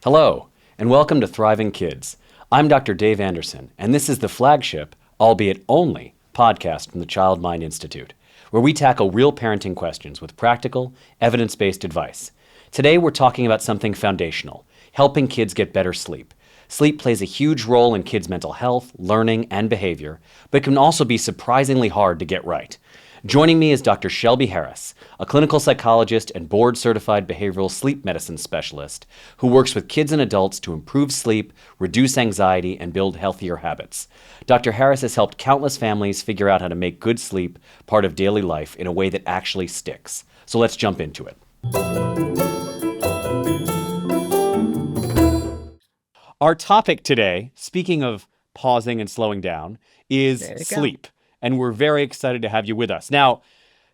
Hello, and welcome to Thriving Kids. I'm Dr. Dave Anderson, and this is the flagship, albeit only, podcast from the Child Mind Institute, where we tackle real parenting questions with practical, evidence-based advice. Today, we're talking about something foundational, helping kids get better sleep. Sleep plays a huge role in kids' mental health, learning, and behavior, but can also be surprisingly hard to get right. Joining me is Dr. Shelby Harris, a clinical psychologist and board-certified behavioral sleep medicine specialist who works with kids and adults to improve sleep, reduce anxiety, and build healthier habits. Dr. Harris has helped countless families figure out how to make good sleep part of daily life in a way that actually sticks. So let's jump into it. Our topic today, speaking of pausing and slowing down, is sleep. And we're very excited to have you with us. Now,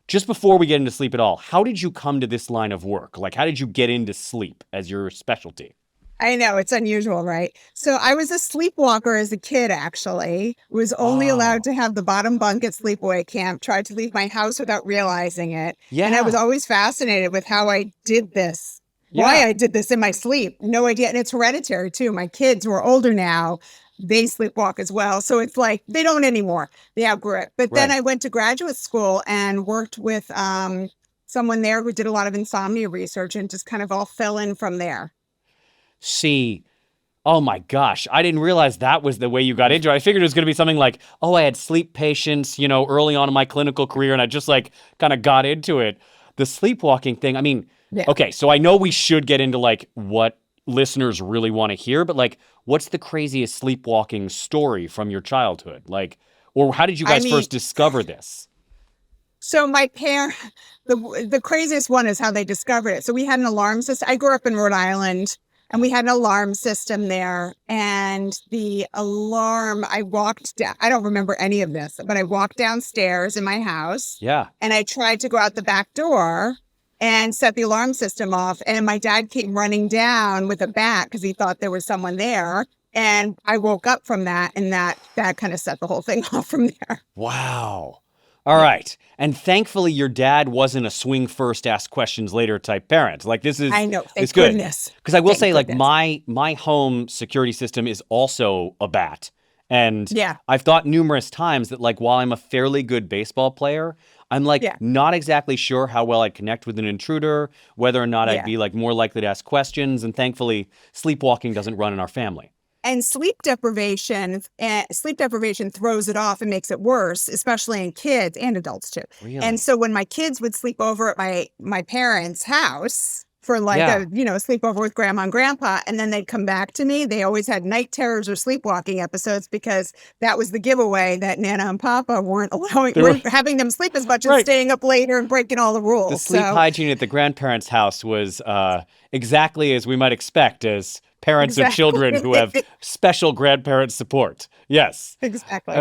just before we get into sleep at all, how did you come to this line of work? Like, how did you get into sleep as your specialty? I know, it's unusual, right? So I was a sleepwalker as a kid, actually. Was only allowed to have the bottom bunk at sleepaway camp, tried to leave my house without realizing it. Yeah. And I was always fascinated with how I did this. Why I did this in my sleep. No idea. And it's hereditary, too. My kids who are older now, they sleepwalk as well. So it's like, they don't anymore. They outgrew it. But then I went to graduate school and worked with someone there who did a lot of insomnia research and just kind of all fell in from there. See, oh my gosh, I didn't realize that was the way you got into it. I figured it was going to be something like, oh, I had sleep patients, early on in my clinical career, and I just kind of got into it. The sleepwalking thing, I mean, okay, so I know we should get into what listeners really want to hear, but what's the craziest sleepwalking story from your childhood? Or how did you guys first discover this? So my parents, the craziest one is how they discovered it. So we had an alarm system. I grew up in Rhode Island, and we had an alarm system there. And the alarm, I walked down, I don't remember any of this, but I walked downstairs in my house. Yeah. And I tried to go out the back door and set the alarm system off. And my dad came running down with a bat because he thought there was someone there. And I woke up from that, and that kind of set the whole thing off from there. Wow. All right. And thankfully, your dad wasn't a swing first, ask questions later type parent. I know. Thank good. Goodness. Because I will say, my home security system is also a bat. And I've thought numerous times that while I'm a fairly good baseball player, I'm not exactly sure how well I'd connect with an intruder, whether or not I'd be more likely to ask questions. And thankfully, sleepwalking doesn't run in our family. And sleep deprivation throws it off and makes it worse, especially in kids and adults too. Really? And so when my kids would sleep over at my parents' house for a sleepover with grandma and grandpa, and then they'd come back to me, they always had night terrors or sleepwalking episodes because that was the giveaway that Nana and Papa weren't having them sleep as much as staying up later and breaking all the rules. The sleep hygiene at the grandparents' house was exactly as we might expect as parents of children who have special grandparent support. Yes. Exactly.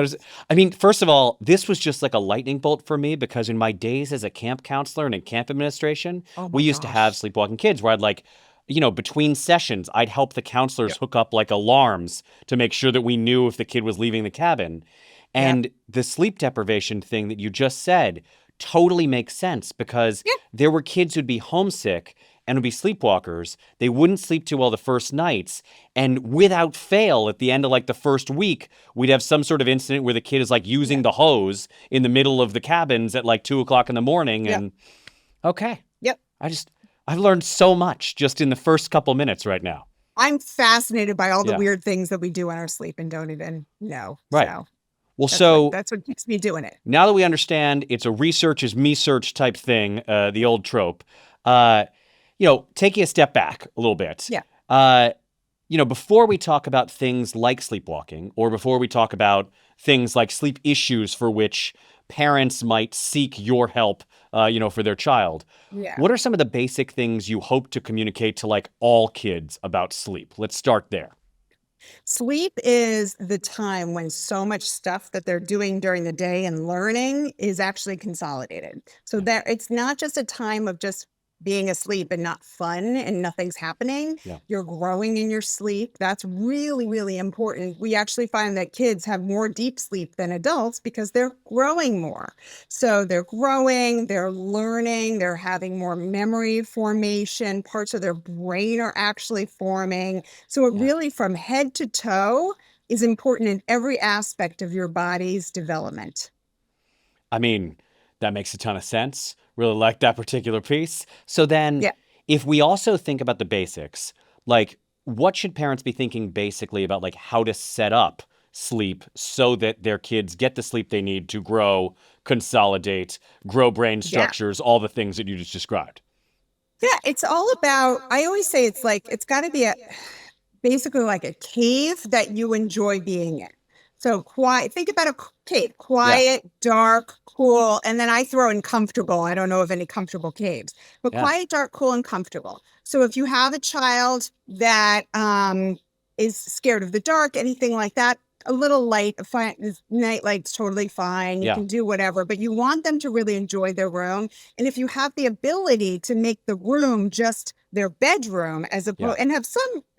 First of all, this was just like a lightning bolt for me because in my days as a camp counselor and in camp administration, we used to have sleepwalking kids where I'd between sessions, I'd help the counselors hook up alarms to make sure that we knew if the kid was leaving the cabin. And the sleep deprivation thing that you just said totally makes sense because there were kids who'd be homesick and would be sleepwalkers. They wouldn't sleep too well the first nights. And without fail, at the end of the first week, we'd have some sort of incident where the kid is using the hose in the middle of the cabins at 2:00 in the morning. And okay. Yep. I've learned so much just in the first couple minutes right now. I'm fascinated by all the weird things that we do in our sleep and don't even know. Right. That's what keeps me doing it. Now that we understand it's a research is me search type thing, the old trope, taking a step back a little bit. Yeah. Before we talk about things like sleepwalking or before we talk about things like sleep issues for which parents might seek your help, for their child. Yeah. What are some of the basic things you hope to communicate to all kids about sleep? Let's start there. Sleep is the time when so much stuff that they're doing during the day and learning is actually consolidated. So it's not just a time of just being asleep and not fun and nothing's happening. Yeah. You're growing in your sleep. That's really, really important. We actually find that kids have more deep sleep than adults because they're growing more. So they're growing, they're learning, they're having more memory formation, parts of their brain are actually forming. So it really, from head to toe, is important in every aspect of your body's development. I mean, that makes a ton of sense. Really like that particular piece. So then, Yeah. if we also think about the basics, like what should parents be thinking basically about like how to set up sleep so that their kids get the sleep they need to grow, consolidate, grow brain structures, all the things that you just described? Yeah, it's all about, I always say it's like, it's got to be basically like a cave that you enjoy being in. So quiet, think about a cave, quiet, dark, cool, and then I throw in comfortable. I don't know of any comfortable caves, but quiet, dark, cool, and comfortable. So if you have a child that is scared of the dark, anything like that, a little light, night light's totally fine. You can do whatever, but you want them to really enjoy their room. And if you have the ability to make the room just their bedroom as opposed and have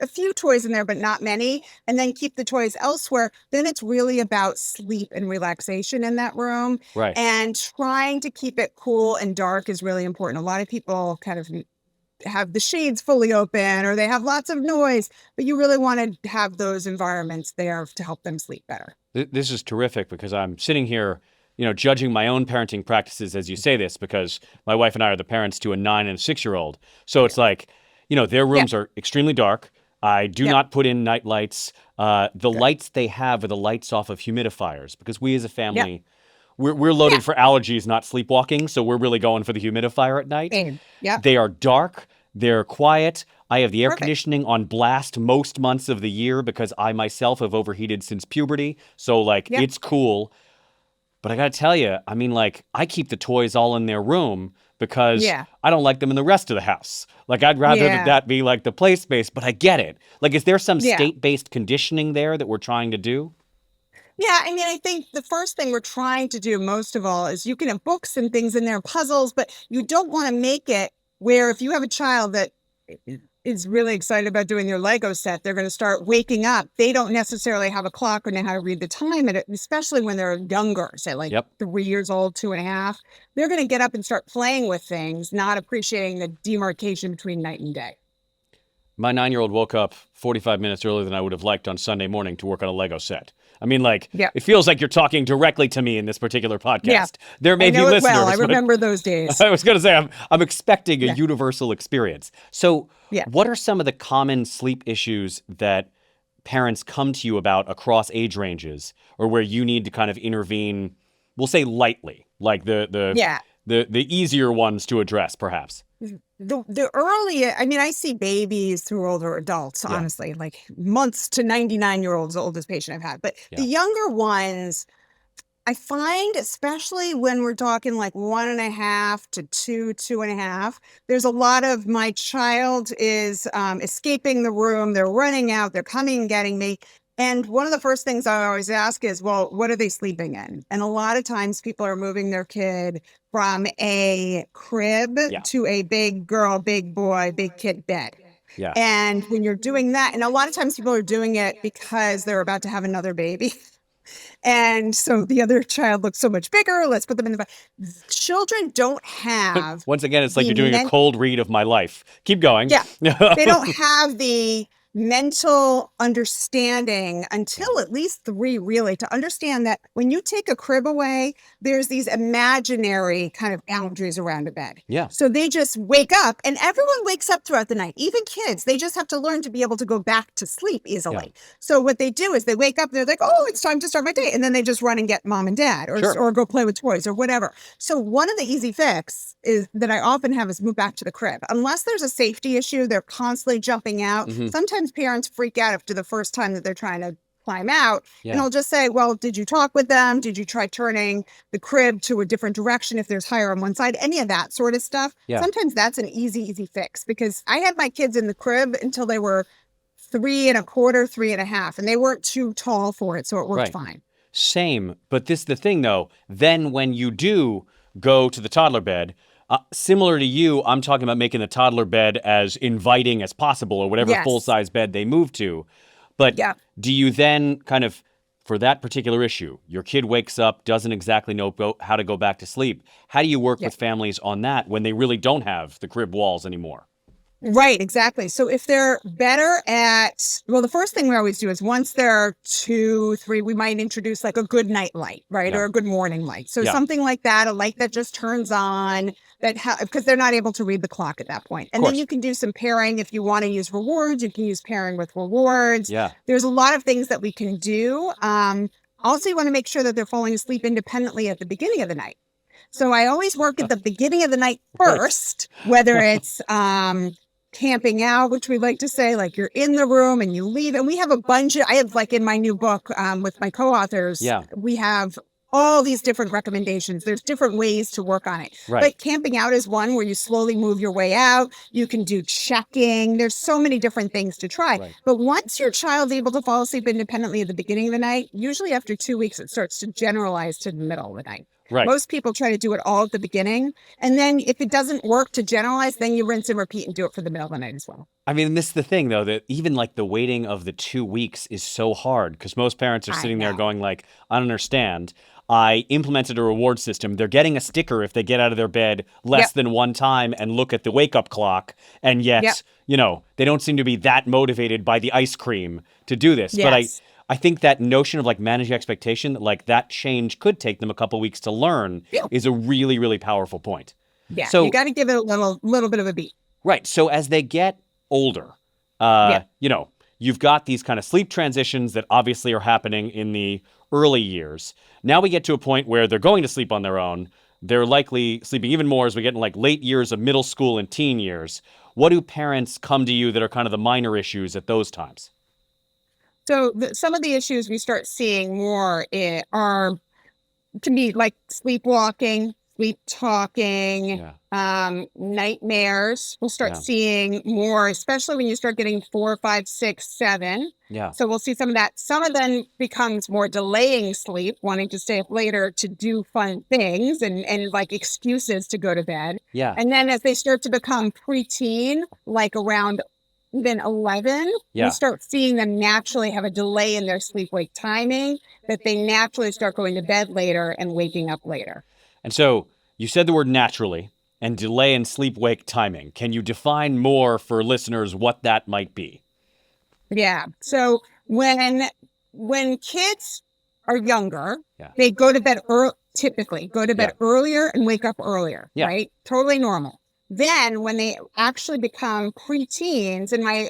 a few toys in there, but not many, and then keep the toys elsewhere, then it's really about sleep and relaxation in that room. Right. And trying to keep it cool and dark is really important. A lot of people kind of have the shades fully open or they have lots of noise, but you really want to have those environments there to help them sleep better. This is terrific because I'm sitting here, judging my own parenting practices as you say this, because my wife and I are the parents to a 9 and a 6-year-old. So it's like, their rooms are extremely dark. I do not put in night lights. The lights they have are the lights off of humidifiers because we as a family, we're loaded for allergies, not sleepwalking. So we're really going for the humidifier at night. They are dark. They're quiet. I have the air conditioning on blast most months of the year because I myself have overheated since puberty. So it's cool. But I got to tell you, I mean, I keep the toys all in their room because I don't like them in the rest of the house. I'd rather that be the play space, but I get it. Is there some state-based conditioning there that we're trying to do? Yeah, I mean, I think the first thing we're trying to do most of all is you can have books and things in there, puzzles, but you don't want to make it where if you have a child that is really excited about doing their Lego set, they're going to start waking up. They don't necessarily have a clock or know how to read the time, especially when they're younger, say 3 years old, 2.5. They're going to get up and start playing with things, not appreciating the demarcation between night and day. My 9-year-old woke up 45 minutes earlier than I would have liked on Sunday morning to work on a Lego set. I mean, it feels like you're talking directly to me in this particular podcast. Yeah. There may I know be it listeners. well. I remember those days. I was going to say, I'm expecting a universal experience. So what are some of the common sleep issues that parents come to you about across age ranges or where you need to kind of intervene, we'll say lightly, like the easier ones to address, perhaps? The early, I mean, I see babies through older adults, honestly, months to 99-year-olds, the oldest patient I've had. But the younger ones, I find, especially when we're talking 1.5 to 2.5, there's a lot of my child is escaping the room. They're running out. They're coming and getting me. And one of the first things I always ask is, well, what are they sleeping in? And a lot of times people are moving their kid from a crib to a big girl, big boy, big kid bed. Yeah. And when you're doing that, and a lot of times people are doing it because they're about to have another baby. And so the other child looks so much bigger. Let's put them in the bed. Children don't have. Once again, it's like you're doing a cold read of my life. Keep going. Yeah. They don't have the mental understanding until at least 3, really, to understand that when you take a crib away, there's these imaginary kind of boundaries around a bed. Yeah. So they just wake up, and everyone wakes up throughout the night, even kids. They just have to learn to be able to go back to sleep easily. Yeah. So what they do is they wake up, they're like, oh, it's time to start my day. And then they just run and get mom and dad or go play with toys or whatever. So one of the easy fix is that I often have is move back to the crib. Unless there's a safety issue, they're constantly jumping out. Mm-hmm. Sometimes parents freak out after the first time that they're trying to climb out. Yeah. And I'll just say, well, did you talk with them? Did you try turning the crib to a different direction if there's higher on one side? Any of that sort of stuff. Yeah. Sometimes that's an easy fix because I had my kids in the crib until they were 3.25, 3.5, and they weren't too tall for it. So it worked fine. Same. But this is the thing, though. Then when you do go to the toddler bed, Similar to you, I'm talking about making the toddler bed as inviting as possible or whatever Yes. full-size bed they move to. But Yeah. do you then kind of, for that particular issue, your kid wakes up, doesn't exactly know how to go back to sleep. How do you work Yeah. with families on that when they really don't have the crib walls anymore? Right, exactly. So if they're better at, well, the first thing we always do is once they're 2, 3, we might introduce like a good night light, right? Yeah. Or a good morning light. So Yeah. something like that, a light that just turns on, because they're not able to read the clock at that point. And then course. you can do some pairing. If you want to use rewards, you can use pairing with rewards. Yeah. There's a lot of things that we can do. Also, you want to make sure that they're falling asleep independently at the beginning of the night. So I always work at the beginning of the night first, whether it's camping out, which we like to say, like you're in the room and you leave. And we have a bunch of, I have like in my new book with my co-authors, we have all these different recommendations. There's different ways to work on it. Right. But camping out is one where you slowly move your way out. You can do checking. There's so many different things to try. Right. But once your child's able to fall asleep independently at the beginning of the night, usually after 2 weeks, it starts to generalize to the middle of the night. Right. Most people try to do it all at the beginning. And then if it doesn't work to generalize, then you rinse and repeat and do it for the middle of the night as well. I mean, this is the thing, though, that even like the waiting of the 2 weeks is so hard because most parents are sitting there going like, I don't understand. I implemented a reward system. They're getting a sticker if they get out of their bed less than one time and look at the wake-up clock. And yet, you know, they don't seem to be that motivated by the ice cream to do this. Yes. But I think that notion of like managing expectation, that like that change could take them a couple weeks to learn is a really, really powerful point. Yeah, so, you got to give it a little bit of a beat. Right. So as they get older, you know, you've got these kind of sleep transitions that obviously are happening in the early years. Now we get to a point where they're going to sleep on their own. They're likely sleeping even more as we get in like late years of middle school and teen years. What do parents come to you that are kind of the minor issues at those times? So some of the issues we start seeing more can be like sleepwalking, sleep talking, nightmares. We'll start seeing more, especially when you start getting 4, 5, 6, 7. Yeah. So we'll see some of that. Some of them becomes more delaying sleep, wanting to stay up later to do fun things and like excuses to go to bed. Yeah. And then as they start to become preteen, like around even 11, we start seeing them naturally have a delay in their sleep-wake timing, that they naturally start going to bed later and waking up later. And so you said the word naturally and delay in sleep-wake timing. Can you define more for listeners what that might be? Yeah. So when kids are younger, they go to bed typically go to bed earlier and wake up earlier, right? Totally normal. Then when they actually become preteens, and my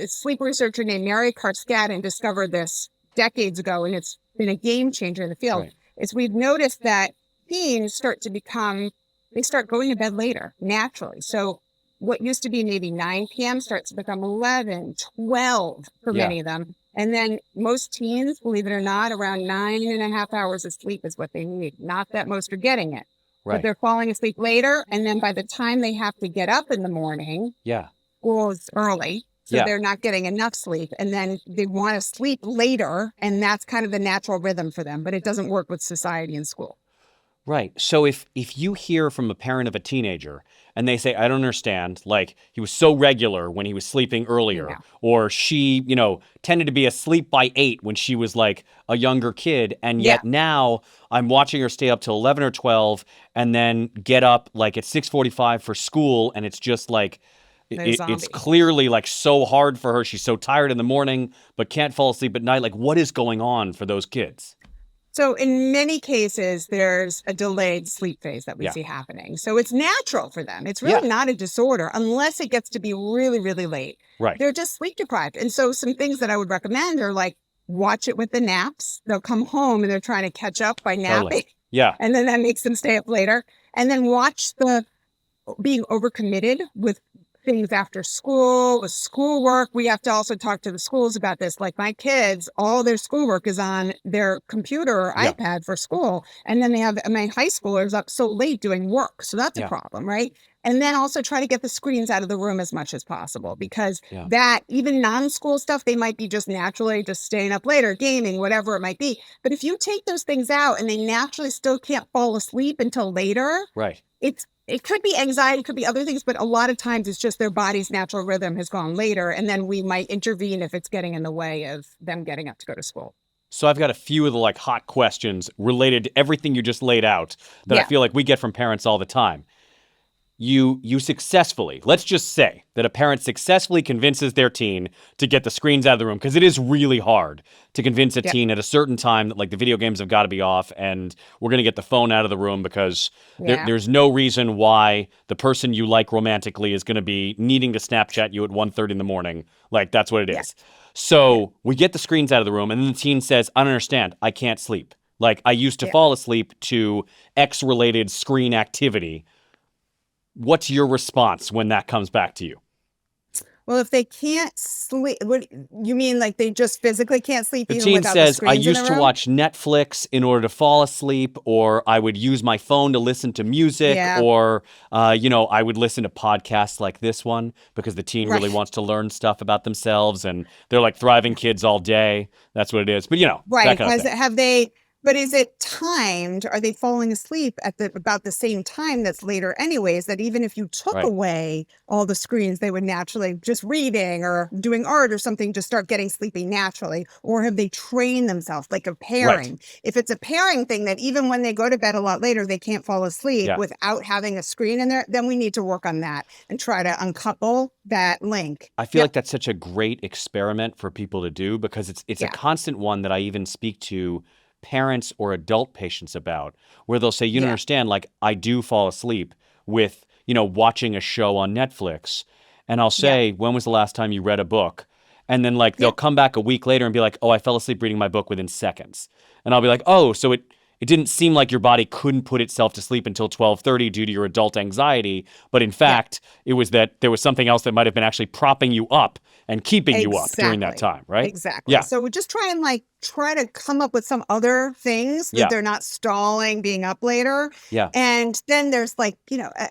sleep researcher named Mary Carskadden discovered this decades ago, and it's been a game changer in the field, is we've noticed that teens start going to bed later naturally. So what used to be maybe 9 p.m. starts to become 11, 12 for many of them. And then most teens, believe it or not, around 9.5 hours of sleep is what they need. Not that most are getting it. But they're falling asleep later, and then by the time they have to get up in the morning, school is early, so they're not getting enough sleep, and then they want to sleep later, and that's kind of the natural rhythm for them, but it doesn't work with society and school. Right. So if you hear from a parent of a teenager and they say, I don't understand, like he was so regular when he was sleeping earlier, or she, you know, tended to be asleep by 8 when she was like a younger kid. And yet now I'm watching her stay up till 11 or 12 and then get up like at 6:45 for school. And it's just like, it's clearly like so hard for her. She's so tired in the morning, but can't fall asleep at night. Like what is going on for those kids? So in many cases, there's a delayed sleep phase that we see happening. So it's natural for them. It's really not a disorder unless it gets to be really, really late. Right. They're just sleep deprived. And so some things that I would recommend are like, watch it with the naps. They'll come home and they're trying to catch up by napping. Totally. Yeah. And then that makes them stay up later. And then watch the being overcommitted with things after school, with schoolwork. We have to also talk to the schools about this. Like my kids, all their schoolwork is on their computer or iPad for school. And then they have my high schoolers up so late doing work. So that's a problem, right? And then also try to get the screens out of the room as much as possible, because that even non-school stuff, they might be just naturally just staying up later, gaming, whatever it might be. But if you take those things out and they naturally still can't fall asleep until later, It could be anxiety, it could be other things, but a lot of times it's just their body's natural rhythm has gone later, and then we might intervene if it's getting in the way of them getting up to go to school. So I've got a few of the like hot questions related to everything you just laid out that I Yeah. feel like we get from parents all the time. You successfully, let's just say that a parent successfully convinces their teen to get the screens out of the room, because it is really hard to convince a Yeah. teen at a certain time that like the video games have got to be off and we're going to get the phone out of the room, because Yeah. there's no reason why the person you like romantically is going to be needing to Snapchat you at 1:30 in the morning. Like, that's what it Yeah. is. So we get the screens out of the room, and then the teen says, I don't understand. I can't sleep. Like, I used to Yeah. fall asleep to X-related screen activity. What's your response when that comes back to you? Well, if they can't sleep, what you mean, like they just physically can't sleep The even teen without the says, I screens in the used to room? watch Netflix in order to fall asleep, or I would use my phone to listen to music, Yeah. or, I would listen to podcasts like this one because the teen really Right. wants to learn stuff about themselves, and they're like thriving kids all day. That's what it is. But, that Right. kind of thing. Have they, but is it timed? Are they falling asleep at about the same time that's later anyways, that even if you took Right. away all the screens, they would naturally, just reading or doing art or something, just start getting sleepy naturally? Or have they trained themselves like a pairing? If it's a pairing thing that even when they go to bed a lot later, they can't fall asleep Yeah. without having a screen in there, then we need to work on that and try to uncouple that link. I feel like that's such a great experiment for people to do, because it's a Yeah. constant one that I even speak to parents or adult patients about, where they'll say, you don't Yeah. understand, like, I do fall asleep with, watching a show on Netflix. And I'll say, when was the last time you read a book? And then like they'll Yeah. come back a week later and be like, oh, I fell asleep reading my book within seconds. And I'll be like, oh, so it didn't seem like your body couldn't put itself to sleep until 12:30 due to your adult anxiety, but in fact, it was that there was something else that might have been actually propping you up and keeping you up during that Exactly. time, right? Exactly. Yeah. So we just try to come up with some other things that Yeah. they're not stalling being up later. Yeah. And then there's like,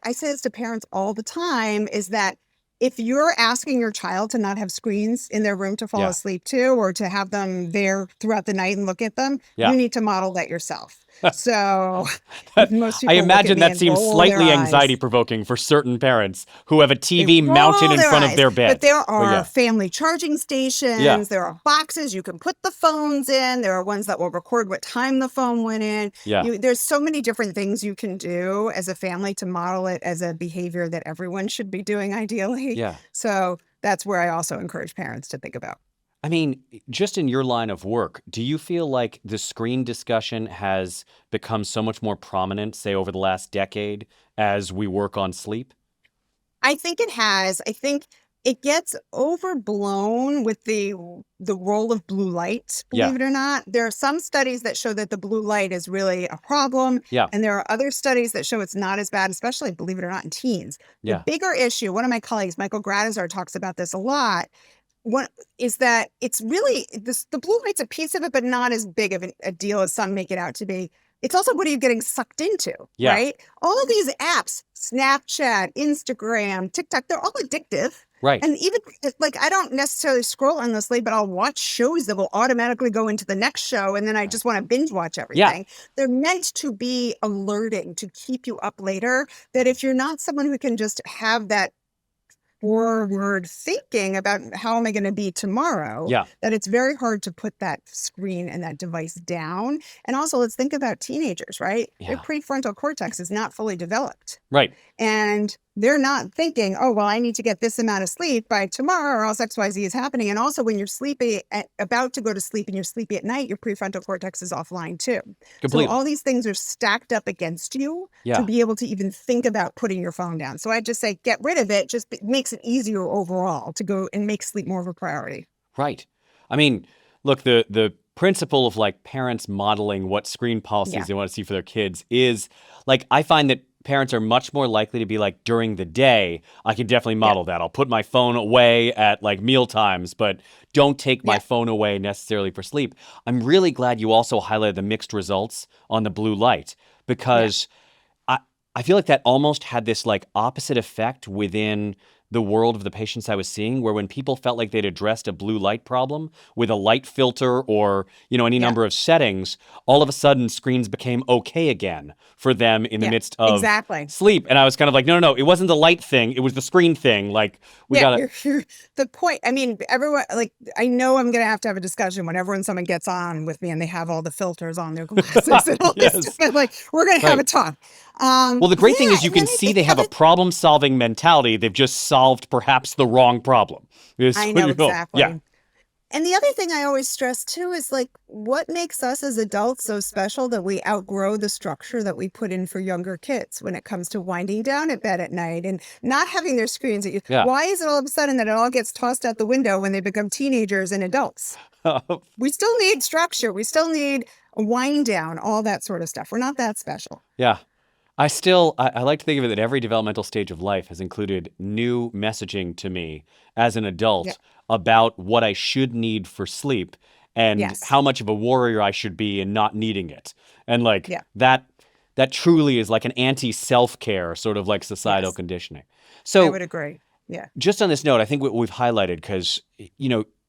I say this to parents all the time, is that if you're asking your child to not have screens in their room to fall Yeah. asleep to, or to have them there throughout the night and look at them, Yeah. you need to model that yourself. So most I people look imagine at me that and seems roll slightly their eyes. anxiety provoking for certain parents who have a They TV mounted roll in their front of eyes. their bed. But there are yeah. family charging stations. Yeah. There are boxes you can put the phones in. There are ones that will record what time the phone went in. Yeah. There's so many different things you can do as a family to model it as a behavior that everyone should be doing ideally. Yeah. So that's where I also encourage parents to think about. I mean, just in your line of work, do you feel like the screen discussion has become so much more prominent, say, over the last decade as we work on sleep? I think it has. I think it gets overblown with the role of blue light, Yeah. believe it or not. There are some studies that show that the blue light is really a problem. Yeah. And there are other studies that show it's not as bad, especially, believe it or not, in teens. Yeah. The bigger issue, one of my colleagues, Michael Gradizar, talks about this a lot. What is that? It's really the blue light's a piece of it, but not as big of a deal as some make it out to be. It's also what are you getting sucked into, Yeah. right? All of these apps, Snapchat, Instagram, TikTok, they're all addictive. Right. And even like I don't necessarily scroll endlessly, but I'll watch shows that will automatically go into the next show, and then I just want to binge watch everything. They're meant to be alerting, to keep you up later. That if you're not someone who can just have that forward thinking about how am I going to be tomorrow, Yeah. that it's very hard to put that screen and that device down. And also, let's think about teenagers, right? Yeah. Their prefrontal cortex is not fully developed. Right. And they're not thinking, oh, well, I need to get this amount of sleep by tomorrow or else XYZ is happening. And also, when you're sleepy, about to go to sleep and you're sleepy at night, your prefrontal cortex is offline too. Completely. So all these things are stacked up against you Yeah. to be able to even think about putting your phone down. So I just say, get rid of it. Just makes it easier overall to go and make sleep more of a priority. Right. I mean, look, the principle of like parents modeling what screen policies Yeah. they want to see for their kids is like, I find that parents are much more likely to be like, during the day, I can definitely model that. I'll put my phone away at like meal times, but don't take my Yeah. phone away necessarily for sleep. I'm really glad you also highlighted the mixed results on the blue light, because I feel like that almost had this like opposite effect within the world of the patients I was seeing, where when people felt like they'd addressed a blue light problem with a light filter or, any number of settings, all of a sudden screens became okay again for them in the midst of exactly. sleep. And I was kind of like, no, it wasn't the light thing. It was the screen thing. Like, we gotta... The point, I mean, everyone, like, I know I'm going to have a discussion whenever someone gets on with me and they have all the filters on their glasses and all this stuff. Like, we're going to have a talk. Well, the great thing is you can see they have a problem-solving mentality. They've just solved perhaps the wrong problem. I know, exactly. Yeah. And the other thing I always stress too is like, what makes us as adults so special that we outgrow the structure that we put in for younger kids when it comes to winding down at bed at night and not having their screens at you? Yeah. Why is it all of a sudden that it all gets tossed out the window when they become teenagers and adults? We still need structure. We still need a wind down, all that sort of stuff. We're not that special. Yeah. I like to think of it that every developmental stage of life has included new messaging to me as an adult about what I should need for sleep and how much of a warrior I should be in not needing it. And like that truly is like an anti-self-care sort of like societal conditioning. So I would agree. Yeah. Just on this note, I think what we've highlighted, because,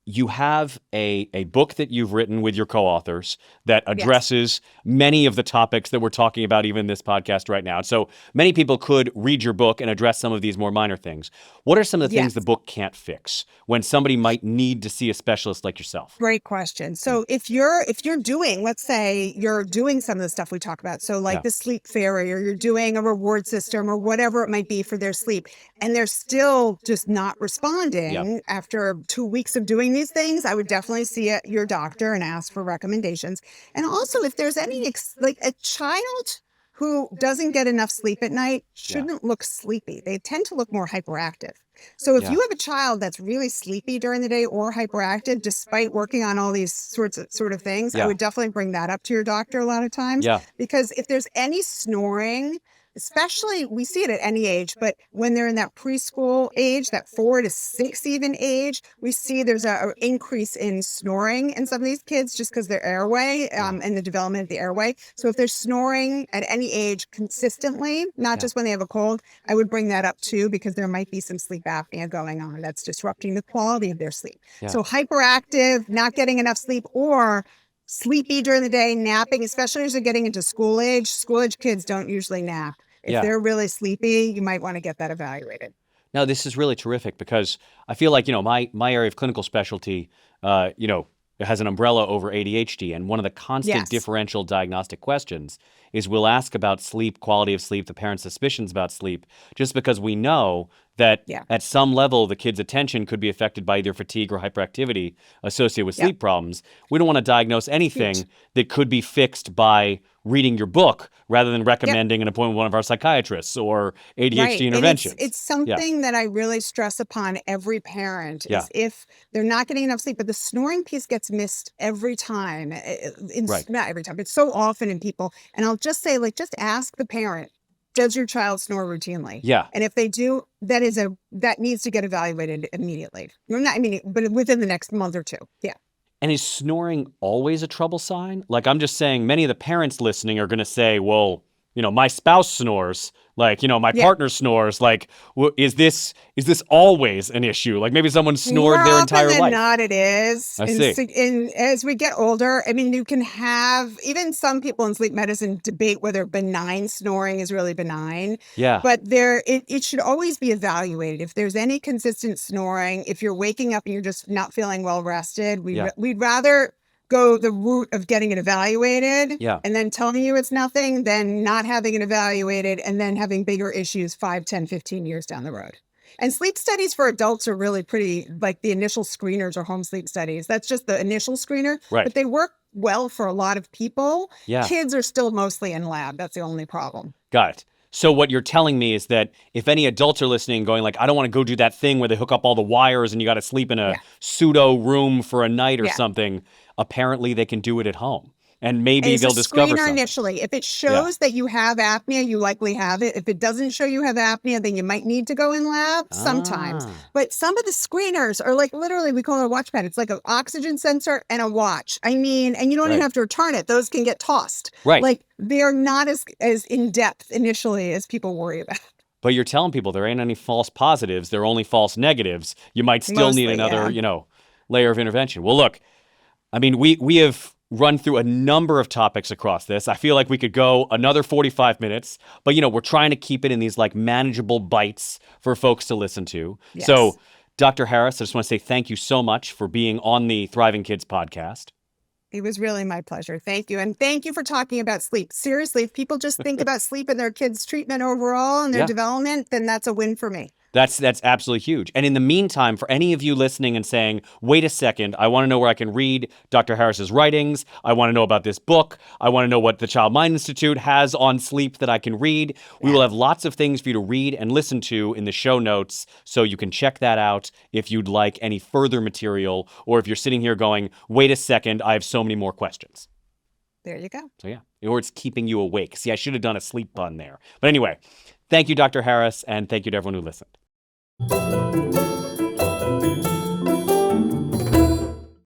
you have a book that you've written with your co-authors that addresses many of the topics that we're talking about even in this podcast right now. So many people could read your book and address some of these more minor things. What are some of the things the book can't fix when somebody might need to see a specialist like yourself? Great question. So if you're doing, let's say you're doing some of the stuff we talk about, so like the sleep fairy, or you're doing a reward system or whatever it might be for their sleep, and they're still just not responding after 2 weeks of doing these things, I would definitely see your doctor and ask for recommendations. And also, if there's any, like a child who doesn't get enough sleep at night shouldn't look sleepy. They tend to look more hyperactive. So if you have a child that's really sleepy during the day or hyperactive, despite working on all these sort of things, I would definitely bring that up to your doctor a lot of times. Because if there's any snoring, especially, we see it at any age, but when they're in that preschool age, that 4 to 6 even age, we see there's an increase in snoring in some of these kids just because their airway and the development of the airway. So if they're snoring at any age consistently, not just when they have a cold, I would bring that up too, because there might be some sleep apnea going on that's disrupting the quality of their sleep. So hyperactive, not getting enough sleep, or sleepy during the day, napping, especially as they're getting into school age. School age kids don't usually nap. If they're really sleepy, you might want to get that evaluated. Now, this is really terrific because I feel like, my area of clinical specialty, it has an umbrella over ADHD. And one of the constant differential diagnostic questions is we'll ask about sleep, quality of sleep, the parents' suspicions about sleep, just because we know that at some level the kid's attention could be affected by either fatigue or hyperactivity associated with sleep problems. We don't want to diagnose anything that could be fixed by reading your book rather than recommending an appointment with one of our psychiatrists or ADHD interventions. And it's something that I really stress upon every parent is if they're not getting enough sleep, but the snoring piece gets missed every time. Not every time, but so often in people. And I'll just say, like, just ask the parent, does your child snore routinely? Yeah. And if they do, that needs to get evaluated immediately. Not immediately, but within the next month or two. Yeah. And is snoring always a trouble sign? Like, I'm just saying, many of the parents listening are going to say, well, my spouse snores. Like, my partner snores. Like, is this always an issue? Like, maybe someone snored their entire life. More often than not, it is. I see. And as we get older, I mean, you can have, even some people in sleep medicine debate whether benign snoring is really benign. Yeah. But it should always be evaluated. If there's any consistent snoring, if you're waking up and you're just not feeling well rested, we'd rather go the route of getting it evaluated and then telling you it's nothing than not having it evaluated and then having bigger issues 5, 10, 15 years down the road. And sleep studies for adults are really pretty, like the initial screeners or home sleep studies. That's just the initial screener, but they work well for a lot of people. Kids are still mostly in lab. That's the only problem. Got it. So what you're telling me is that if any adults are listening going like, I don't want to go do that thing where they hook up all the wires and you got to sleep in a pseudo room for a night or something, apparently they can do it at home. And maybe they'll discover something. Initially. If it shows that you have apnea, you likely have it. If it doesn't show you have apnea, then you might need to go in lab sometimes. But some of the screeners are like, literally, we call it a watch pad. It's like an oxygen sensor and a watch. I mean, and you don't even have to return it. Those can get tossed. Right. Like, they're not as in-depth initially as people worry about. But you're telling people there ain't any false positives. There are only false negatives. You might still need another, layer of intervention. Well, look, I mean, we have run through a number of topics across this. I feel like we could go another 45 minutes, but, we're trying to keep it in these like manageable bites for folks to listen to. Yes. So, Dr. Harris, I just want to say thank you so much for being on the Thriving Kids podcast. It was really my pleasure. Thank you. And thank you for talking about sleep. Seriously, if people just think about sleep and their kids' treatment overall and their development, then that's a win for me. That's absolutely huge. And in the meantime, for any of you listening and saying, wait a second, I want to know where I can read Dr. Harris's writings. I want to know about this book. I want to know what the Child Mind Institute has on sleep that I can read. We will have lots of things for you to read and listen to in the show notes, so you can check that out if you'd like any further material, or if you're sitting here going, wait a second, I have so many more questions. There you go. So or it's keeping you awake. See, I should have done a sleep pun there. But anyway, thank you, Dr. Harris, and thank you to everyone who listened.